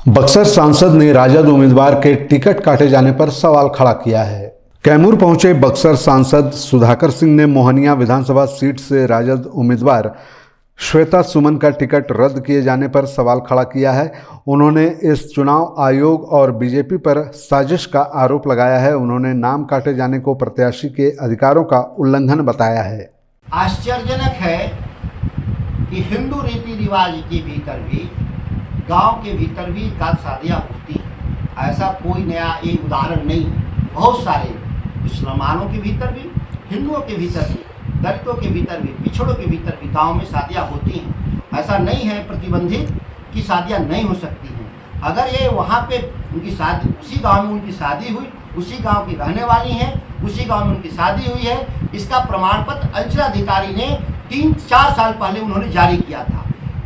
बक्सर सांसद ने राजद उम्मीदवार के टिकट काटे जाने पर सवाल खड़ा किया है। कैमूर पहुंचे बक्सर सांसद सुधाकर सिंह ने मोहनिया विधानसभा सीट से राजद उम्मीदवार श्वेता सुमन का टिकट रद्द किए जाने पर सवाल खड़ा किया है। उन्होंने इस चुनाव आयोग और बीजेपी पर साजिश का आरोप लगाया है। उन्होंने नाम काटे जाने को प्रत्याशी के अधिकारों का उल्लंघन बताया है। आश्चर्यजनक है कि हिंदू रीति रिवाज के भीतर भी, गांव के भीतर भी शादियाँ होती हैं। ऐसा कोई नया एक उदाहरण नहीं है। बहुत सारे मुसलमानों के भीतर भी, हिंदुओं के भीतर भी, दलितों के भीतर भी, पिछड़ों के भीतर भी गांव में शादियाँ होती हैं। ऐसा नहीं है प्रतिबंधित कि शादियाँ नहीं हो सकती हैं। अगर ये वहाँ पे उनकी शादी, उसी गांव में उनकी शादी हुई, उसी गांव की रहने वाली हैं, उसी गांव में उनकी शादी हुई है, इसका प्रमाण पत्र अंचलाधिकारी ने 3-4 साल पहले उन्होंने जारी किया था।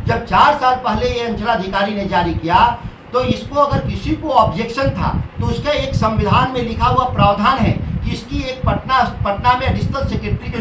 जब 4 साल पहले ये अंचलाधिकारी ने जारी किया तो इसको अगर किसी को ऑब्जेक्शन था तो उसका एक संविधान में लिखा हुआ प्रावधान है कि इसकी एक पटना में एडिशनल सेक्रेटरी के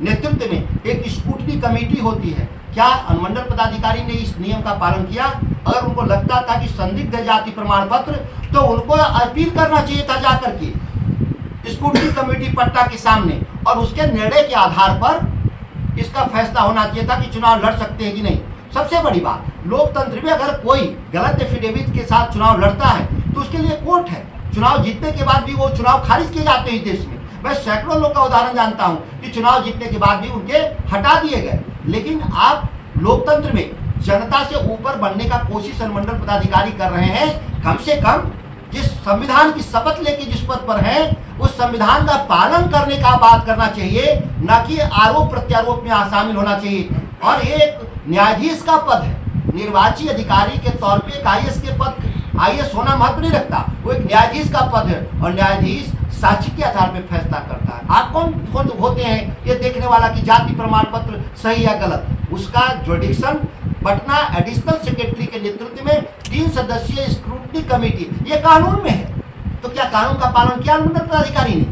नेतृत्व में एक स्क्रूटनी कमेटी होती है। क्या अनुमंडल पदाधिकारी ने इस नियम का पालन किया? अगर उनको लगता था कि संदिग्ध जाति प्रमाण पत्र, तो उनको अपील करना चाहिए था जाकर के स्क्रूटनी कमेटी पटना के सामने, और उसके निर्णय के आधार पर इसका फैसला होना चाहिए था कि चुनाव लड़ सकते हैं कि नहीं। सबसे बड़ी बात, लोकतंत्र में अगर कोई गलत एफिडेविट के साथ चुनाव लड़ता है तो उसके लिए कोर्ट है। चुनाव जीतने के बाद भी वो चुनाव खारिज किए जाते हैं इस देश में। मैं सैकड़ों लोग का उदाहरण जानता हूं कि चुनाव जीतने के बाद भी उनके हटा दिए गए। लेकिन आप लोकतंत्र में जनता से ऊपर बनने का कोशिश अनुमंडल पदाधिकारी कर रहे हैं। कम से कम जिस संविधान की शपथ लेके जिस पद पर है, उस संविधान का पालन करने का बात करना चाहिए, न कि आरोप प्रत्यारोप में शामिल होना चाहिए। और ये एक न्यायाधीश का पद है, निर्वाची अधिकारी के तौर पे एक आईएएस के पद, आईएएस होना महत्व नहीं रखता, वो एक न्यायाधीश का पद है और न्यायाधीश साक्ष्य के आधार पर फैसला करता है। आप कौन होते हैं ये देखने वाला कि जाति प्रमाण पत्र सही या गलत? उसका जुडिक्शन पटना एडिशनल सेक्रेटरी के नेतृत्व में 3 सदस्यीय स्क्रूटनी कमेटी, ये कानून में है। तो क्या कानून का पालन किया अनुमंडल पदाधिकारी ने?